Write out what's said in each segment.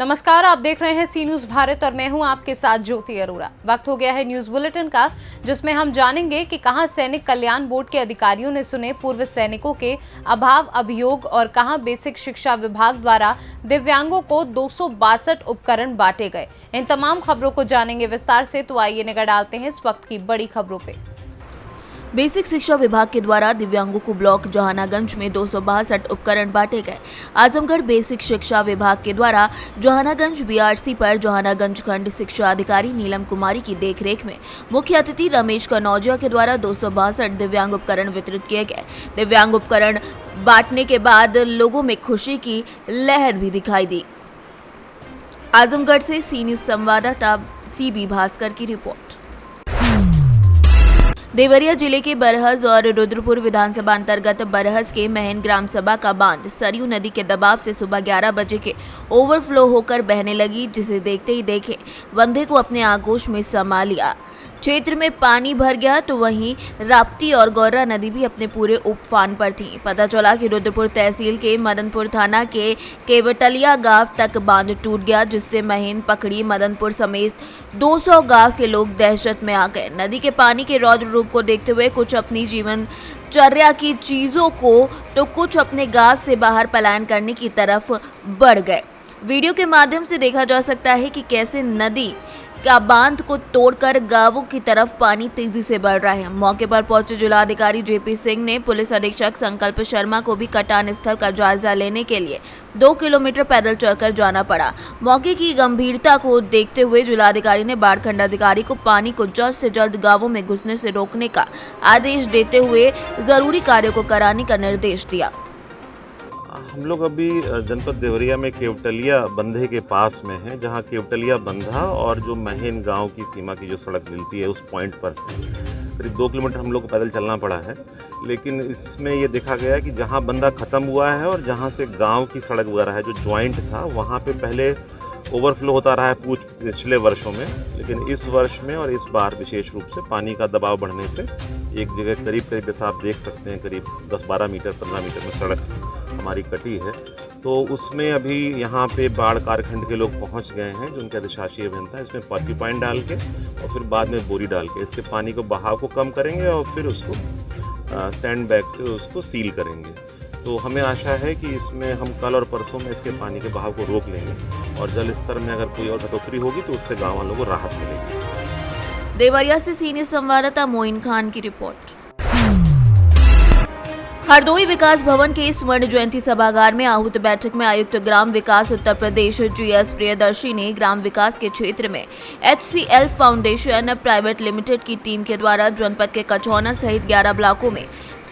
नमस्कार, आप देख रहे हैं सी न्यूज भारत और मैं हूं आपके साथ ज्योति अरोड़ा। वक्त हो गया है न्यूज बुलेटिन का, जिसमें हम जानेंगे कि कहां सैनिक कल्याण बोर्ड के अधिकारियों ने सुने पूर्व सैनिकों के अभाव अभियोग और कहां बेसिक शिक्षा विभाग द्वारा दिव्यांगों को 262 उपकरण बांटे गए। इन तमाम खबरों को जानेंगे विस्तार से, तो आइए नजर डालते हैं इस वक्त की बड़ी खबरों पे। बेसिक शिक्षा विभाग के द्वारा दिव्यांगों को ब्लॉक जोहानागंज में 262 उपकरण बांटे गए। आजमगढ़ बेसिक शिक्षा विभाग के द्वारा जोहानागंज बीआरसी पर जोहानागंज खंड शिक्षा अधिकारी नीलम कुमारी की देखरेख में मुख्य अतिथि रमेश कनौजिया के द्वारा 262 दिव्यांग उपकरण वितरित किए गए। दिव्यांग उपकरण बांटने के बाद लोगों में खुशी की लहर भी दिखाई दी। आजमगढ़ से सी न्यूज संवाददाता सीबी भास्कर की रिपोर्ट। देवरिया जिले के बरहज और रुद्रपुर विधानसभा अंतर्गत बरहज के महन ग्राम सभा का बांध सरयू नदी के दबाव से सुबह 11 बजे के ओवरफ्लो होकर बहने लगी, जिसे देखते ही देखे बंधे को अपने आगोश में समा लिया। क्षेत्र में पानी भर गया तो वहीं राप्ती और गौरा नदी भी अपने पूरे उफान पर थी। पता चला कि रुद्रपुर तहसील के मदनपुर थाना के केवटलिया गांव तक बांध टूट गया, जिससे महीन, पकड़ी, मदनपुर समेत 200 गांव के लोग दहशत में आ गए। नदी के पानी के रौद्र रूप को देखते हुए कुछ अपनी जीवनचर्या की चीजों को तो कुछ अपने गांव से बाहर पलायन करने की तरफ बढ़ गए। वीडियो के माध्यम से देखा जा सकता है कि कैसे नदी का बांध को तोड़कर गांवों की तरफ पानी तेजी से बढ़ रहा है। मौके पर पहुंचे जिलाधिकारी जेपी सिंह ने पुलिस अधीक्षक संकल्प शर्मा को भी कटान स्थल का जायजा लेने के लिए 2 किलोमीटर पैदल चलकर जाना पड़ा। मौके की गंभीरता को देखते हुए जिलाधिकारी ने बाढ़ खंड अधिकारी को पानी को जल्द से जल्द गांवों में घुसने से रोकने का आदेश देते हुए जरूरी कार्यों को कराने का निर्देश दिया। हम लोग अभी जनपद देवरिया में केवटलिया बंधे के पास में हैं, जहां केवटलिया बंधा और जो महन गांव की सीमा की जो सड़क मिलती है उस पॉइंट पर करीब 2 किलोमीटर हम लोग को पैदल चलना पड़ा है। लेकिन इसमें ये देखा गया कि जहां बंधा ख़त्म हुआ है और जहां से गांव की सड़क वगैरह है जो ज्वाइंट था, वहां पे पहले ओवरफ्लो होता रहा है पिछले वर्षों में, लेकिन इस वर्ष में और इस बार विशेष रूप से पानी का दबाव बढ़ने से एक जगह करीब जैसा आप देख सकते हैं करीब 10-12 मीटर 15 मीटर में सड़क हमारी कटी है। तो उसमें अभी यहाँ पे बाढ़ कार्यखंड के लोग पहुँच गए हैं, जो उनके अधिशासी अभियंता है, इसमें पर्टिपाइन डाल के और फिर बाद में बोरी डाल के इसके पानी को बहाव को कम करेंगे और फिर उसको सैंड बैग से उसको सील करेंगे। तो हमें आशा है कि इसमें हम कल और परसों में इसके पानी के बहाव को रोक लेंगे और जल स्तर में अगर कोई और कटौती होगी तो उससे गाँव वालों को राहत मिलेगी। देवरिया से सीनियर संवाददाता मोइन खान की रिपोर्ट। हरदोई विकास भवन के स्वर्ण जयंती सभागार में आहूत बैठक में आयुक्त ग्राम विकास उत्तर प्रदेश GS प्रियदर्शी ने ग्राम विकास के क्षेत्र में HCL फाउंडेशन प्राइवेट लिमिटेड की टीम के द्वारा जनपद के कछौना सहित 11 ब्लॉकों में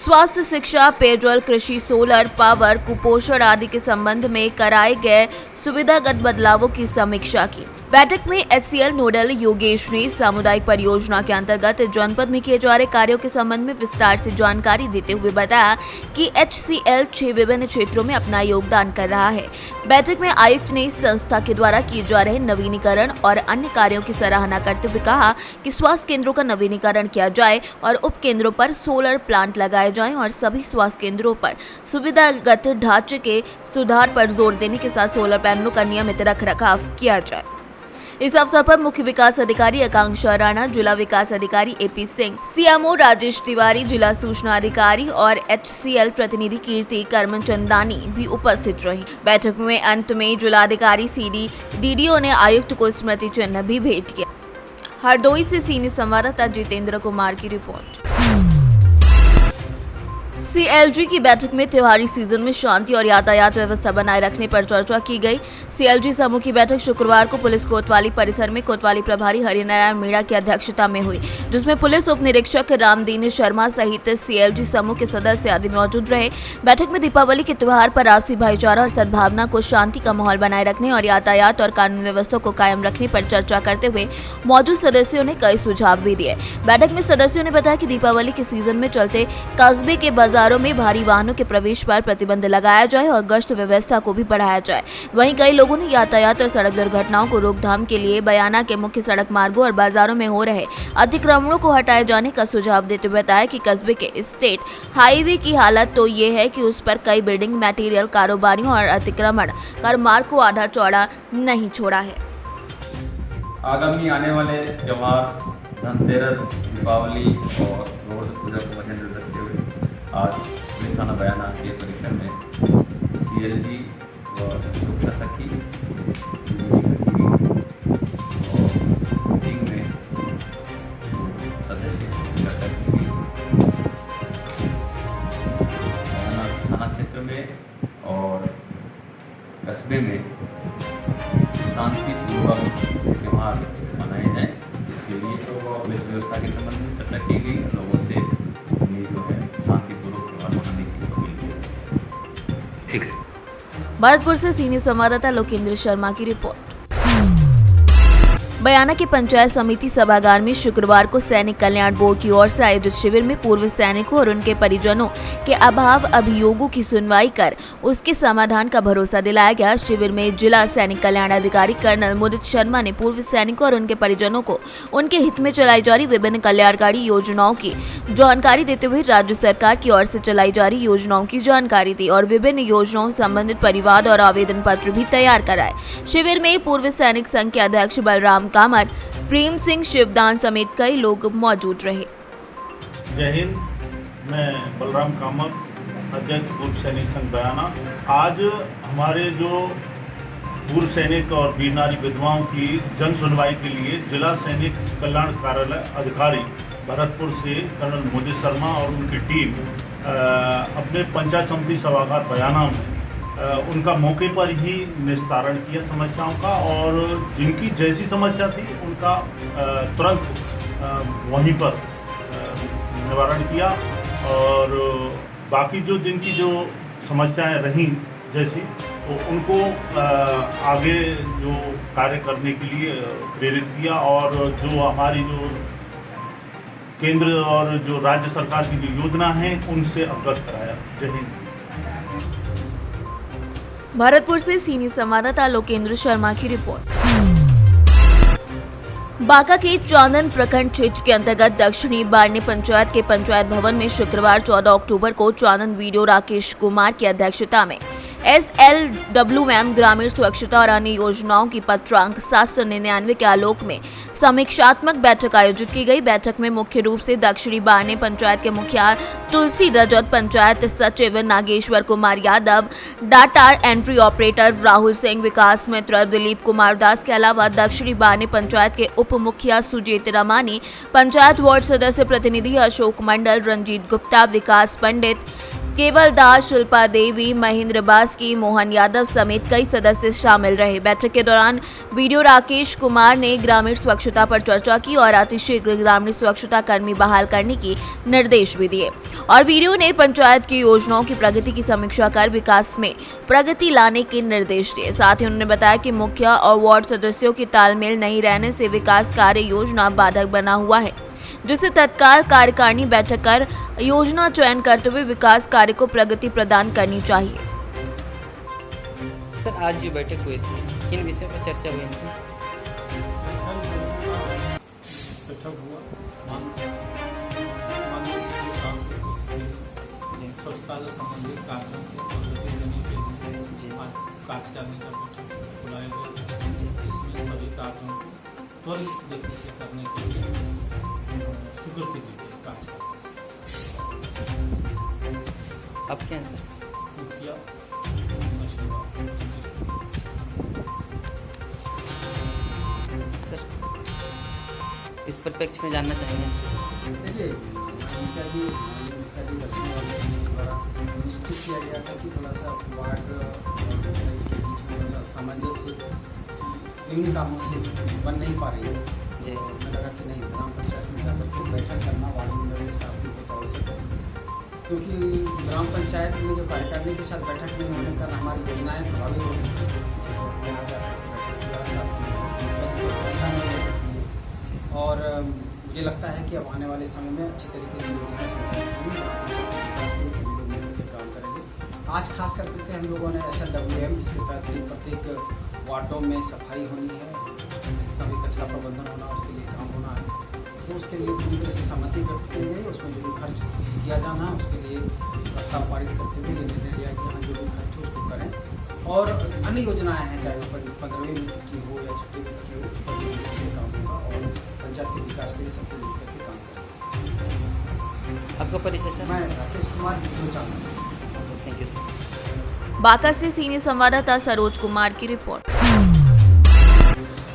स्वास्थ्य, शिक्षा, पेयजल, कृषि, सोलर पावर, कुपोषण आदि के संबंध में कराए गए सुविधागत बदलावों की समीक्षा की। बैठक में HCL नोडल योगेश ने सामुदायिक परियोजना के अंतर्गत जनपद में किए जा रहे कार्यों के संबंध में विस्तार से जानकारी देते हुए बताया कि HCL 6 विभिन्न क्षेत्रों में अपना योगदान कर रहा है। बैठक में आयुक्त ने संस्था के द्वारा किए जा रहे नवीनीकरण और अन्य कार्यों की सराहना करते हुए कहा कि स्वास्थ्य केंद्रों का नवीनीकरण किया जाए और उप केंद्रों पर सोलर प्लांट लगाए जाएं और सभी स्वास्थ्य केंद्रों पर सुविधागत ढांचे के सुधार पर जोर देने के साथ सोलर पैनलों का नियमित रखरखाव किया जाए। इस अवसर पर मुख्य विकास अधिकारी आकांक्षा राणा, जिला विकास अधिकारी AP सिंह, CMO राजेश तिवारी, जिला सूचना अधिकारी और HCL प्रतिनिधि कीर्ति करमचंदानी भी उपस्थित रही। बैठक में अंत में जिलाधिकारी CD DDO ने आयुक्त को स्मृति चिन्ह भी भेंट किया। हरदोई से सीनियर संवाददाता जितेंद्र कुमार की रिपोर्ट। CLG की बैठक में त्योहारी सीजन में शांति और यातायात व्यवस्था बनाए रखने पर चर्चा की गई। CLG समूह की बैठक शुक्रवार को पुलिस कोतवाली परिसर में कोतवाली प्रभारी हरिनारायण मीणा की अध्यक्षता में हुई, जिसमें पुलिस उप निरीक्षक रामदीन शर्मा सहित CLG समूह के सदस्य आदि मौजूद रहे। बैठक में दीपावली के त्योहार पर आपसी भाईचारा और सद्भावना को, शांति का माहौल बनाए रखने और यातायात और कानून व्यवस्था को कायम रखने पर चर्चा करते हुए मौजूद सदस्यों ने कई सुझाव भी दिए। बैठक में सदस्यों ने बताया कि दीपावली के सीजन में चलते कस्बे के बाजार बाजारों में भारी वाहनों के प्रवेश पर प्रतिबंध लगाया जाए और गश्त व्यवस्था को भी बढ़ाया जाए। वहीं कई लोगों ने यातायात और सड़क दुर्घटनाओं को रोकथाम के लिए बयाना के मुख्य सड़क मार्गों और बाजारों में हो रहे अतिक्रमणों को हटाए जाने का सुझाव देते हुए बताया कि कस्बे के स्टेट हाईवे की हालत तो ये है कि उस पर कई बिल्डिंग मटेरियल कारोबारियों और अतिक्रमण कर मार्ग को आधा चौड़ा नहीं छोड़ा है। आगामी आने वाले त्योहार धनतेरस, दीपावली और रोड पूजा को मद्देनजर रखते हुए आज पुलिस थाना बयाना के परिसर में CLG व सुरक्षा सखी और मीटिंग में सदस्य चर्चा की गई। बयाना थाना क्षेत्र में और कस्बे में शांतिपूर्वक त्योहार मनाए जाएं, इसके लिए पुलिस व्यवस्था के संबंध में चर्चा की गई। लोगों से ये जो है शांतिपूर्वक त्योहार मनाने की अपील की। ठीक है। भरतपुर से सीनियर संवाददाता लोकेंद्र शर्मा की रिपोर्ट। बयाना के पंचायत समिति सभागार में शुक्रवार को सैनिक कल्याण बोर्ड की ओर से आयोजित शिविर में पूर्व सैनिकों और उनके परिजनों के अभाव अभियोगों की सुनवाई कर उसके समाधान का भरोसा दिलाया गया। शिविर में जिला सैनिक कल्याण अधिकारी कर्नल मुदित शर्मा ने पूर्व सैनिकों और उनके परिजनों को उनके हित में चलाई जा रही विभिन्न कल्याणकारी योजनाओं की जानकारी देते हुए राज्य सरकार की ओर से चलाई जा रही योजनाओं की जानकारी दी और विभिन्न योजनाओं से संबंधित परिवाद और आवेदन पत्र भी तैयार कराए। शिविर में पूर्व सैनिक संघ के अध्यक्ष बलराम कामत, प्रेम सिंह शिवदान समेत कई लोग मौजूद रहे। जय हिंद, मैं बलराम कामत, अध्यक्ष पूर्व सैनिक संघ बयाना। आज हमारे जो पूर्व सैनिक और वीर नारी विधवाओं की जन सुनवाई के लिए जिला सैनिक कल्याण कार्यालय अधिकारी भरतपुर से कर्नल मुदित शर्मा और उनकी टीम अपने पंचायत समिति सभागार बयाना में उनका मौके पर ही निस्तारण किया समस्याओं का, और जिनकी जैसी समस्या थी उनका तुरंत वहीं पर निवारण किया, और बाकी जो जिनकी जो समस्याएं रहीं जैसी तो उनको आगे जो कार्य करने के लिए प्रेरित किया, और जो हमारी जो केंद्र और जो राज्य सरकार की जो योजना है उनसे अवगत कराया। जय हिंद। भरतपुर से सीनियर संवाददाता लोकेंद्र शर्मा की रिपोर्ट। बांका के चांदन प्रखंड क्षेत्र के अंतर्गत दक्षिणी बारने पंचायत के पंचायत भवन में शुक्रवार 14 अक्टूबर को चांदन वीडियो राकेश कुमार की अध्यक्षता में SLWM ग्रामीण स्वच्छता और अन्य योजनाओं की पत्रांक 799 के आलोक में समीक्षात्मक बैठक आयोजित की गई। बैठक में मुख्य रूप से दक्षिणी बारने पंचायत के मुखिया तुलसी रजत, पंचायत सचिव Nageshwar Kumar Yadav, data entry operator Rahul Singh, विकास मित्र दिलीप कुमार दास के अलावा दक्षिणी बारने पंचायत के उप मुखिया सुजीत रमानी, पंचायत वार्ड सदस्य प्रतिनिधि अशोक मंडल, रंजीत गुप्ता, विकास पंडित, केवल दास, शिल्पा देवी, महेंद्र बास्की, मोहन यादव समेत कई सदस्य शामिल रहे। बैठक के दौरान वीडियो राकेश कुमार ने ग्रामीण स्वच्छता पर चर्चा की और अतिशीघ्र ग्रामीण स्वच्छता कर्मी बहाल करने की निर्देश भी दिए, और वीडियो ने पंचायत की योजनाओं की प्रगति की समीक्षा कर विकास में प्रगति लाने के निर्देश दिए। साथ ही उन्होंने बताया कि मुखिया और वार्ड सदस्यों की तालमेल नहीं रहने से विकास कार्य योजना बाधक बना हुआ है, जिससे तत्काल कार्यकारिणी बैठक कर योजना चयन करते हुए विकास कार्य को प्रगति प्रदान करनी चाहिए। सर, आज जो बैठक हुई थी किन विषयों पर चर्चा हुई थी? बैठक हुआ स्वच्छता से संबंधित कार्यों को प्रगति देने के लिए कार्यकारिणी का बैठक बुलाया गया, जिसमें सभी कार्यों को त्वरित गति से करने के लिए स्वीकृति दी गई। आप क्या हैं सर? मुखिया सर, इस परिप्रेक्ष्य में जानना चाहेंगे आपसे। देखिए, इनका भी द्वारा निश्चित किया गया था कि थोड़ा सा वार्ड के बीच में थोड़ा सा सामंजस्य विभिन्न कामों से बन नहीं पा रही है। जी, हमें लगा कि नहीं, ग्राम पंचायत में जाकर के बैठक करना वार्ड मेंबर के साथ भी बहुत आवश्यक है, क्योंकि ग्राम पंचायत में जो कार्यकारिणी के साथ बैठक नहीं होने का हमारी योजनाएं प्रभावित हो गई। और मुझे लगता है कि अब आने वाले समय में अच्छी तरीके से योजनाएं संचालित होंगी। आज खास करके हम लोगों ने SLWM जिसके तहत ही प्रत्येक वार्डों में सफाई होनी है, कभी कचरा प्रबंधन होना, उसके लिए काम होना है, तो उसके लिए पूरी तरह से सहमति व्यक्त की गई। उसमें जो भी खर्च किया जाना है उसके लिए प्रस्ताव पारित करते हुए ये निर्णय लिया कि हाँ जो भी खर्च हो उसको करें। और अन्य योजनाएं हैं, चाहे वो 15वीं वित्त की हो या 6वीं वित्त की हो, उसका भी काम होगा और पंचायत के विकास के लिए सबको मिलकर के काम करें। आपका परिचय सर? मैं राकेश कुमार चाहूँगा। Thank you sir. बांका से सीनियर संवाददाता सरोज कुमार की रिपोर्ट।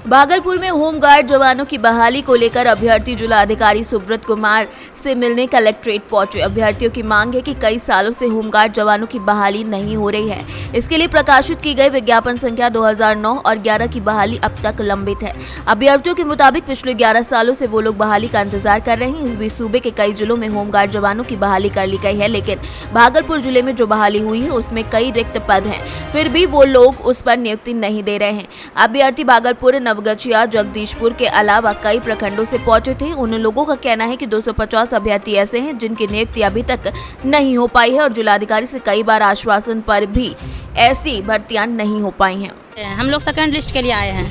भागलपुर में होमगार्ड जवानों की बहाली को लेकर अभ्यर्थी जिलाधिकारी सुब्रत कुमार से मिलने कलेक्ट्रेट पहुंचे। अभ्यर्थियों की मांग है कि कई सालों से होमगार्ड जवानों की बहाली नहीं हो रही है। इसके लिए प्रकाशित की गई विज्ञापन संख्या 2009 और 11 की बहाली अब तक लंबित है। अभ्यर्थियों के मुताबिक पिछले 11 सालों से वो लोग बहाली का इंतजार कर रहे हैं। इस बीच सूबे के कई जिलों में होमगार्ड जवानों की बहाली कर ली गई है, लेकिन भागलपुर जिले में जो बहाली हुई है उसमें कई रिक्त पद हैं, फिर भी वो लोग उस पर नियुक्ति नहीं दे रहे हैं। अभ्यर्थी भागलपुर, नवगछिया, जगदीशपुर के अलावा कई प्रखंडों से पहुंचे थे। उन लोगों का कहना है कि 250 अभ्यर्थी ऐसे हैं जिनकी नियुक्ति अभी तक नहीं हो पाई है और जिलाधिकारी से कई बार आश्वासन पर भी ऐसी भर्तियां नहीं हो पाई हैं। हम लोग सेकंड लिस्ट के लिए आए हैं,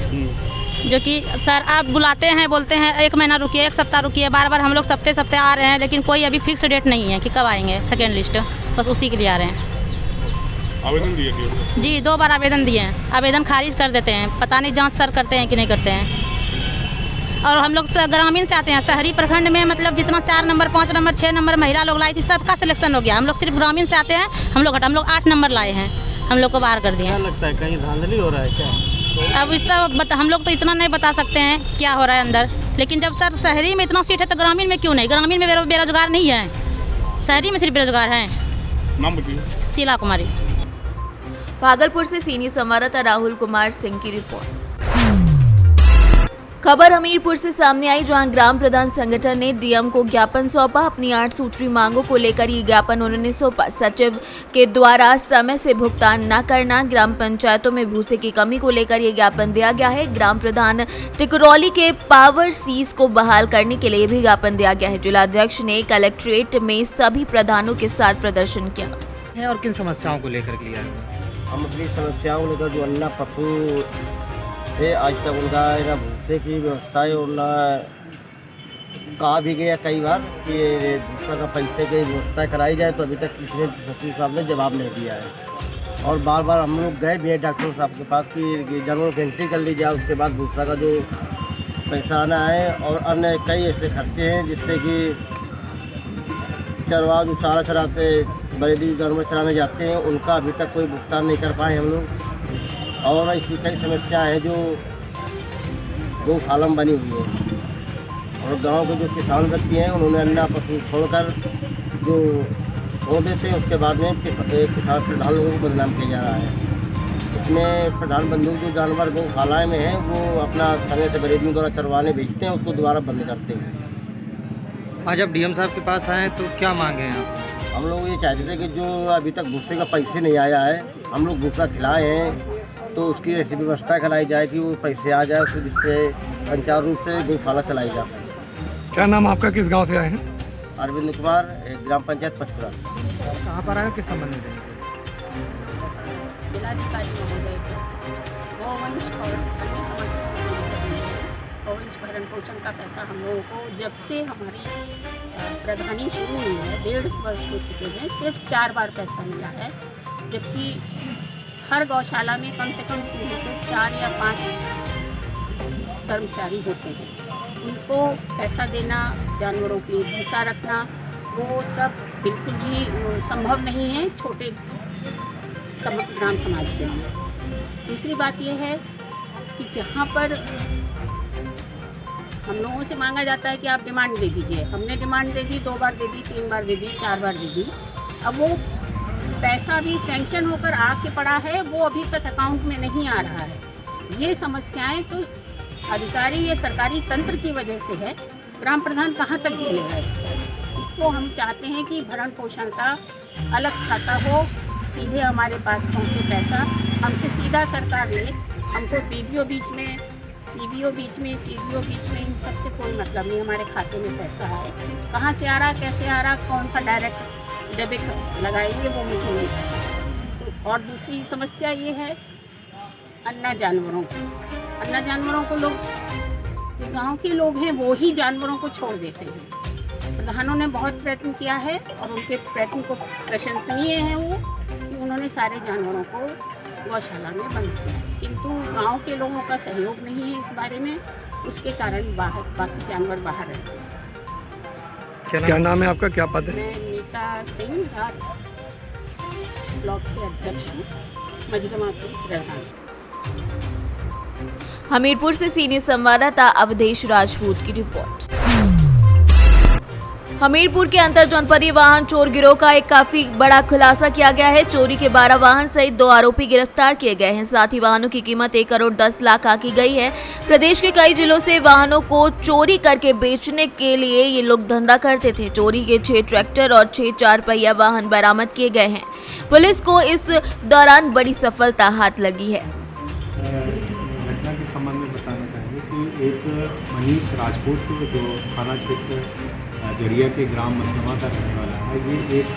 जो कि सर आप बुलाते हैं, बोलते हैं 1 महीना रुकिए, 1 सप्ताह रुकिए, बार बार हम लोग सप्ते आ रहे हैं, लेकिन कोई अभी फिक्स डेट नहीं है कि कब आएंगे सेकंड लिस्ट। बस उसी के लिए आ रहे हैं। आवेदन दिए गए? जी 2 बार आवेदन दिए हैं, आवेदन खारिज कर देते हैं, पता नहीं जांच सर करते हैं कि नहीं करते हैं। और हम लोग ग्रामीण से आते हैं, शहरी प्रखंड में मतलब जितना 4 नंबर 5 नंबर 6 नंबर महिला लोग लाई थी सबका सिलेक्शन हो गया। हम लोग सिर्फ ग्रामीण से आते हैं, हम लोग 8 नंबर लाए हैं, हम लोग को बाहर कर दिया। क्या लगता है कहीं धांधली हो रहा है क्या? अब इतना हम लोग तो इतना नहीं बता सकते हैं क्या हो रहा है अंदर, लेकिन जब सर शहरी में इतना सीट है तो ग्रामीण में क्यों नहीं? ग्रामीण में बेरोजगार नहीं है, शहरी में सिर्फ बेरोजगार हैं। नाम बताइए। शीला कुमारी। भागलपुर से सीनियर संवाददाता राहुल कुमार सिंह की रिपोर्ट। खबर हमीरपुर से सामने आई, जहां ग्राम प्रधान संगठन ने डीएम को ज्ञापन सौंपा। अपनी 8 सूत्री मांगों को लेकर ये ज्ञापन उन्होंने सौंपा। सचिव के द्वारा समय से भुगतान न करना, ग्राम पंचायतों में भूसे की कमी को लेकर ये ज्ञापन दिया गया है। ग्राम प्रधान टिकरौली के पावर सीज को बहाल करने के लिए भी ज्ञापन दिया गया है। जिलाध्यक्ष ने कलेक्ट्रेट में सभी प्रधानों के साथ प्रदर्शन किया। और किन समस्याओं को लेकर किया है? हम अपनी समस्याओं को लेकर जो अन्ना पशु थे, आज तक उनका ना भूसे की व्यवस्था है और ना कहा भी गया कई बार कि भूसा का पैसे की व्यवस्था कराई जाए, तो अभी तक किसी ने सचिव साहब ने जवाब नहीं दिया है। और बार बार हम लोग गए भी हैं डॉक्टर साहब के पास कि जानवरों की एंट्री कर ली जाए, उसके बाद भूसा का जो पैसा आना है। और अन्य कई ऐसे खर्चे हैं जिससे कि चरवा जो चारा चराते बरेली जानवर चराने जाते हैं, उनका अभी तक कोई भुगतान नहीं कर पाए हम लोग। और ऐसी कई समस्याएं हैं जो गौशाला में बनी हुई है। और गांव के जो किसान व्यक्ति हैं उन्होंने अन्ना पशु छोड़कर जो छोड़ देते हैं, उसके बाद में किसान प्रधान लोगों को बदनाम किया जा रहा है। इसमें प्रधान बंधु जो जानवर गौशालाएँ में हैं वो अपना समय से बरेलियों द्वारा चरवाने भेजते हैं, उसको दोबारा बंद करते हैं। आज आप डीएम साहब के पास आए तो क्या मांगे हैं आप? हम लोग ये चाहते थे कि जो अभी तक भूसे का पैसे नहीं आया है, हम लोग भूसा खिलाए हैं, तो उसकी ऐसी व्यवस्था कराई जाए कि वो पैसे आ जाए, तो जिससे संचार रूप से गौशाला चलाई जा सके। क्या नाम आपका, किस गांव से आए हैं? अरविंद कुमार, ग्राम पंचायत पचपुरा। कहाँ पर आए, किस संबंध में? जिलाधिकारी महोदय गौवंश और अन्य गौवंश भरण पोषण का पैसा हम लोगों को जब से हमारी प्रधानी शुरू हुई है 1.5 वर्ष हो चुके हैं, सिर्फ 4 बार पैसा मिला है, जबकि हर गौशाला में कम से कम 4 या 5 कर्मचारी होते हैं। उनको पैसा देना, जानवरों के लिए भूसा रखना, वो सब बिल्कुल भी संभव नहीं है छोटे ग्राम समाज के लिए। दूसरी बात यह है कि जहाँ पर हम लोगों से मांगा जाता है कि आप डिमांड दे दीजिए, हमने डिमांड दे दी, 2 बार दे दी, 3 बार दे दी, 4 बार दे दी, अब वो पैसा भी सैंक्शन होकर आके पड़ा है, वो अभी तक अकाउंट में नहीं आ रहा है। ये समस्याएं तो अधिकारी या सरकारी तंत्र की वजह से है। ग्राम प्रधान कहाँ तक झेलेगा इसको हम चाहते हैं कि भरण पोषण का अलग खाता हो, सीधे हमारे पास पहुँचे पैसा, हमसे सीधा सरकार ले। हमको बीडीओ बीच में, सीबीओ बीच में, सीडीओ बीच में, इन सब से कोई मतलब नहीं। हमारे खाते में पैसा है, कहाँ से आ रहा, कैसे आ रहा, कौन सा डायरेक्ट डेबिट लगाएंगे वो मुझे नहीं पता। और दूसरी समस्या ये है अन्ना जानवरों की। अन्ना जानवरों को लोग, जो गांव के लोग हैं वो ही जानवरों को छोड़ देते हैं। प्रधानों ने बहुत प्रयत्न किया है और उनके प्रयत्न को प्रशंसनीय है वो कि उन्होंने सारे जानवरों को गौशाला में बंद किया, किंतु गांव के लोगों का सहयोग नहीं है इस बारे में, उसके कारण बाकी जानवर बाहर रहते हैं। क्या नाम है आपका, क्या पद है? मैं नीता सिंह ब्लॉक से अध्यक्ष हूँ, मझगमा के प्रधान। हमीरपुर से सीनियर संवाददाता अवधेश राजपूत की रिपोर्ट। हमीरपुर के अंतर जनपदीय वाहन चोर गिरोह का एक काफी बड़ा खुलासा किया गया है। चोरी के 12 वाहन सहित 2 आरोपी गिरफ्तार किए गए हैं। साथ ही वाहनों की कीमत 1 करोड़ 10 लाख आंकी गई है। प्रदेश के कई जिलों से वाहनों को चोरी करके बेचने के लिए ये लोग धंधा करते थे। चोरी के 6 ट्रैक्टर और 6 4 पहिया वाहन बरामद किए गए हैं। पुलिस को इस दौरान बड़ी सफलता हाथ लगी है। घटना के संबंध में बताना चाहेंगे कि एक मनीष राजपूत जो थाना क्षेत्र जरिया के ग्राम मसलमा का रहने वाला है, ये एक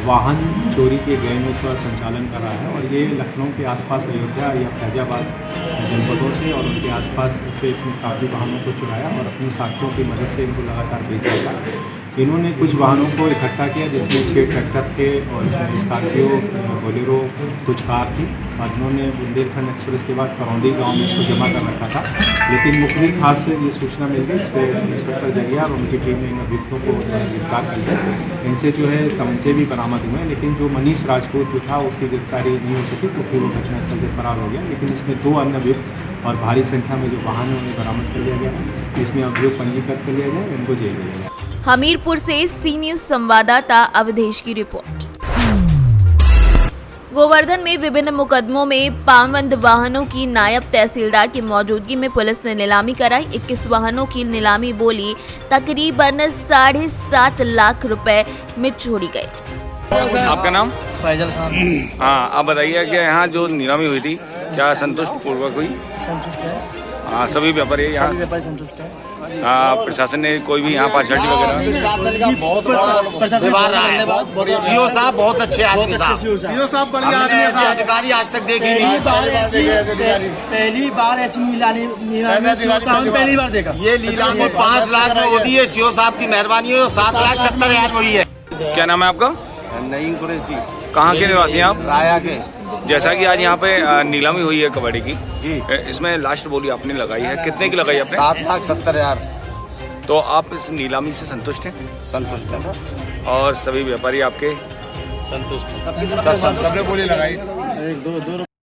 वाहन चोरी के गैंग का संचालन कर रहा है और ये लखनऊ के आसपास अयोध्या या फैजाबाद जनपदों से और उनके आसपास से इसने काफ़ी वाहनों को चुराया और अपनी साथियों की मदद से इनको लगातार बेचा था। इन्होंने कुछ वाहनों को इकट्ठा किया जिसमें 6 ट्रैक्टर थे और इसमें स्कॉर्पियो, बोलेरो, कुछ कार थी और इन्होंने बुंदेलखंड एक्सप्रेस के बाद करौंदी गांव में इसको जमा कर रखा था। लेकिन मुखबिर खास से ये सूचना मिल गई, इस पर इंस्पेक्टर जरिया और उनकी टीम ने इन अभियुक्तों को गिरफ्तार कर लिया। इनसे जो है तमंचे भी बरामद हुए, लेकिन जो मनीष राजपूत जो था उसकी गिरफ्तारी नहीं हो सकी तो फिर वो घटनास्थल से फरार हो गया। लेकिन इसमें 2 अन्य अभियुक्त और भारी संख्या में जो वाहन है उन्हें बरामद कर लिया गया है। इसमें अभियोग पंजीकृत कर लिया गया, इनको जेल भेजा गया। हमीरपुर से सीनियर संवाददाता अवधेश की रिपोर्ट। गोवर्धन में विभिन्न मुकदमों में पाबंद वाहनों की नायब तहसीलदार की मौजूदगी में पुलिस ने नीलामी कराई। 21 वाहनों की नीलामी बोली तकरीबन 7.5 लाख रुपए में छोड़ी गई। आपका नाम? फैजल खान। हाँ, आप बताइए कि यहाँ जो नीलामी हुई थी क्या संतुष्ट पूर्वक हुई? संतुष्ट है। हाँ, सभी व्यापारी यहाँ संतुष्ट है। प्रशासन ने कोई भी यहाँ पार्शलिटी वगैरह? प्रशासन का बहुत बड़ा रहा है, सीओ साहब बहुत अच्छे आदमी, सीओ साहब बढ़िया आदमी है, अधिकारी आज तक देखे नहीं। पहली बार ऐसी नीलामी पहली बार देखा। ये नीलामी 5 लाख में होती है, सीओ साहब की मेहरबानी है, 7,70,000 में हुई है। क्या नाम है आपका? नईम कुरैशी। कहाँ के निवासी हैं आप? राया के। जैसा कि आज यहाँ पे नीलामी हुई है कबड्डी की जी, इसमें लास्ट बोली आपने लगाई है, कितने की लगाई आपने? 7,70,000। तो आप इस नीलामी से संतुष्ट हैं? संतुष्ट है। और सभी व्यापारी आपके संतुष्ट हैं? सबने बोली लगाई।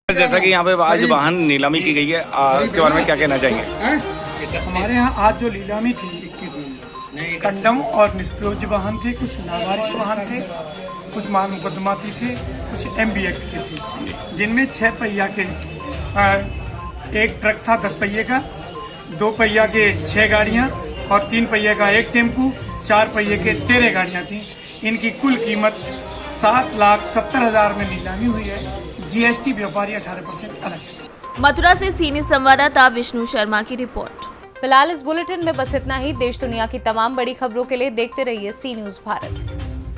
जैसा कि यहाँ पे आज वाहन नीलामी की गई है, इसके बारे में क्या कहना चाहेंगे? हमारे यहाँ आज जो नीलामी थी, कंडम और निष्प्रयोज्य वाहन थे, कुछ लावारिस वाहन थे, कुछ मान मुकदमाती थे, कुछ MB एक्ट के थे, जिनमें 6 पहिया के एक ट्रक था 10 पहिए का, 2 पहिया के 6 गाड़ियाँ और 3 पहिए का एक टेम्पू, 4 पहिए के 13 गाड़ियाँ थीं। इनकी कुल कीमत 7,70,000 में नीलामी हुई है। GST व्यापारी 18% अलग से। मथुरा से सीनियर संवाददाता विष्णु शर्मा की रिपोर्ट। फिलहाल इस बुलेटिन में बस इतना ही। देश दुनिया की तमाम बड़ी खबरों के लिए देखते रहिए सी न्यूज़ भारत।